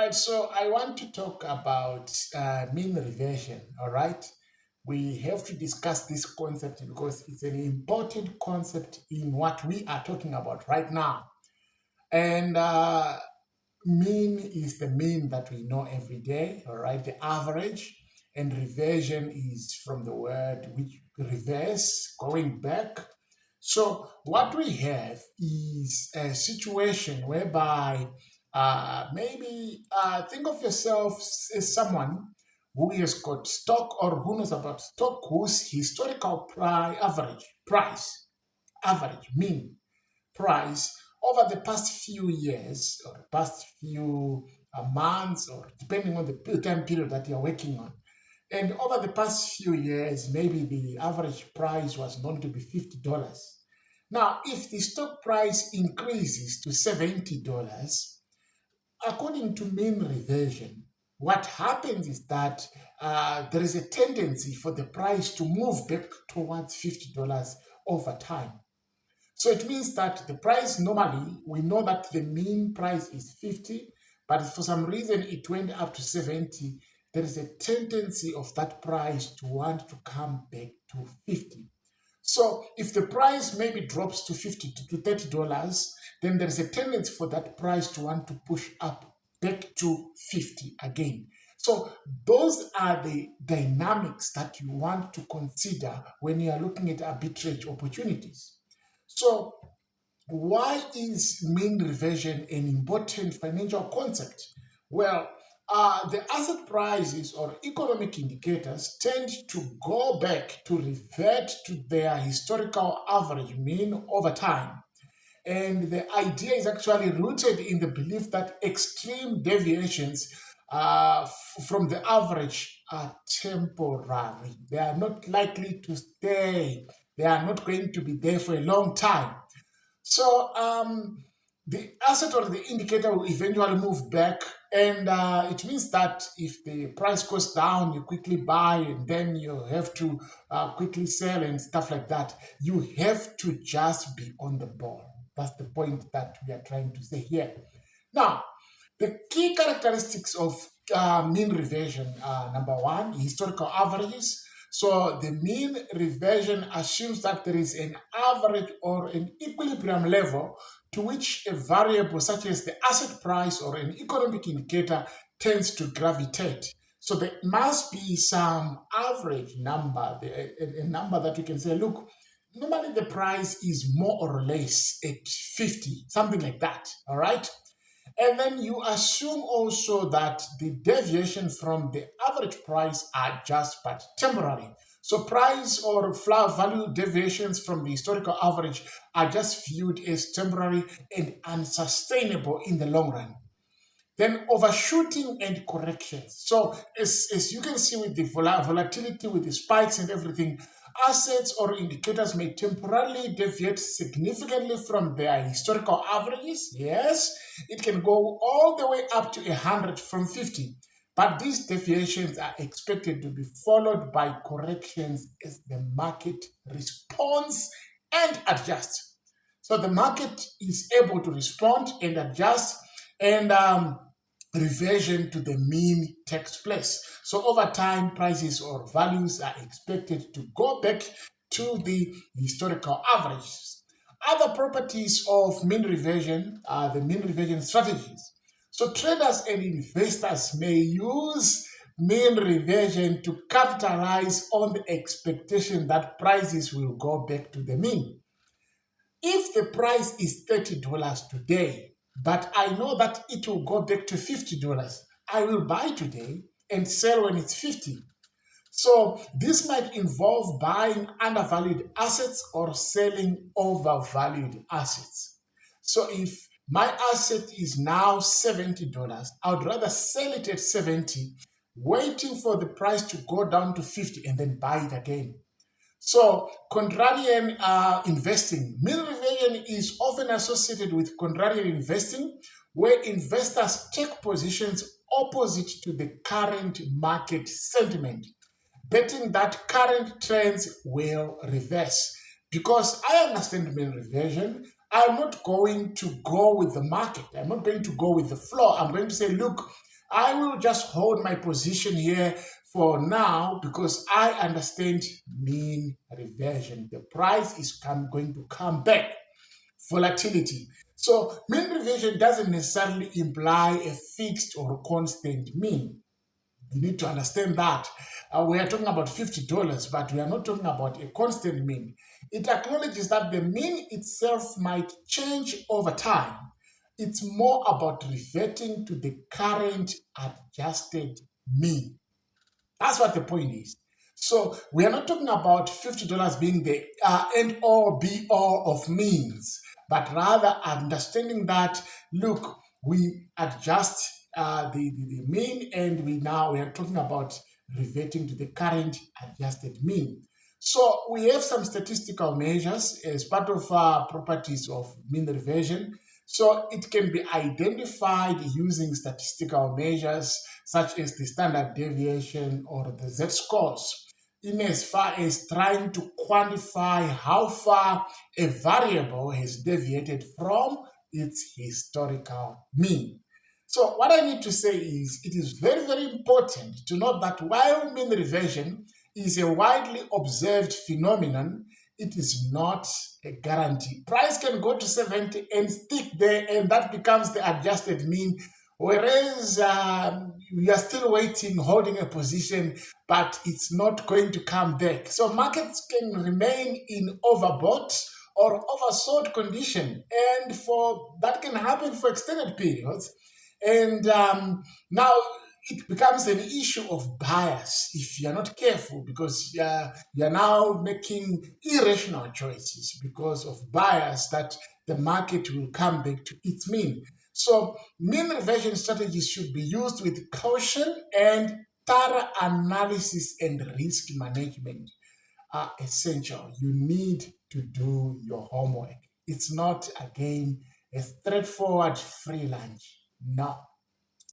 right, so I want to talk about mean reversion. All right, we have to discuss this concept because it's an important concept in what we are talking about right now. And mean is the mean that we know every day, all right, the average. And reversion is from the word which reverse, going back. So what we have is a situation whereby maybe think of yourself as someone who has got stock or who knows about stock whose historical average mean price over the past few years or past few months, or depending on the time period that you're working on. And over the past few years, maybe the average price was known to be $50. Now, if the stock price increases to $70, according to mean reversion, what happens is that there is a tendency for the price to move back towards $50 over time. So it means that the price normally, we know that the mean price is 50, but for some reason it went up to 70. There is a tendency of that price to want to come back to 50. So if the price maybe drops to 50 to $30, then there is a tendency for that price to want to push up back to 50 again. So those are the dynamics that you want to consider when you are looking at arbitrage opportunities. So why is mean reversion an important financial concept? Well, the asset prices or economic indicators tend to go back to revert to their historical average mean over time. And the idea is actually rooted in the belief that extreme deviations from the average are temporary. They are not likely to stay. They are not going to be there for a long time. So the asset or the indicator will eventually move back, and it means that if the price goes down, you quickly buy, and then you have to quickly sell and stuff like that. You have to just be on the ball. That's the point that we are trying to say here. Now, the key characteristics of mean reversion are number one, historical averages. So the mean reversion assumes that there is an average or an equilibrium level to which a variable such as the asset price or an economic indicator tends to gravitate. So there must be some average number, a number that you can say, look, normally the price is more or less at 50, something like that, all right? And then you assume also that the deviation from the average price are just but temporary. So price or value deviations from the historical average are just viewed as temporary and unsustainable in the long run. Then overshooting and corrections. So as you can see with the volatility, with the spikes and everything, assets or indicators may temporarily deviate significantly from their historical averages. Yes, it can go all the way up to 100 from 50. But these deviations are expected to be followed by corrections as the market responds and adjusts. So the market is able to respond and adjust, and reversion to the mean takes place. So over time, prices or values are expected to go back to the historical averages. Other properties of mean reversion are the mean reversion strategies. So traders and investors may use mean reversion to capitalize on the expectation that prices will go back to the mean. If the price is $30 today, but I know that it will go back to $50, I will buy today and sell when it's 50. So this might involve buying undervalued assets or selling overvalued assets. So if my asset is now $70, I would rather sell it at 70, waiting for the price to go down to 50 and then buy it again. So contrarian investing. Mean reversion is often associated with contrarian investing, where investors take positions opposite to the current market sentiment, betting that current trends will reverse. Because I understand mean reversion, I'm not going to go with the market. I'm not going to go with the flow. I'm going to say, look, I will just hold my position here for now because I understand mean reversion. The price is going to come back. Volatility. So mean reversion doesn't necessarily imply a fixed or constant mean. You need to understand that. We are talking about $50, but we are not talking about a constant mean. It acknowledges that the mean itself might change over time. It's more about reverting to the current adjusted mean. That's what the point is. So we are not talking about $50 being the end all be all of means, but rather understanding that, look, we adjust the mean, and we are talking about reverting to the current adjusted mean. So we have some statistical measures as part of properties of mean reversion. So it can be identified using statistical measures such as the standard deviation or the z-scores, in as far as trying to quantify how far a variable has deviated from its historical mean. So what I need to say is it is very, very important to note that while mean reversion is a widely observed phenomenon, it is not a guarantee. Price can go to 70 and stick there, and that becomes the adjusted mean. Whereas we are still waiting, holding a position, but it's not going to come back. So markets can remain in overbought or oversold condition, and for that can happen for extended periods. And now it becomes an issue of bias if you're not careful, because you're now making irrational choices because of bias that the market will come back to its mean. So mean reversion strategies should be used with caution, and thorough analysis and risk management are essential. You need to do your homework. It's not, again, a straightforward free lunch. No.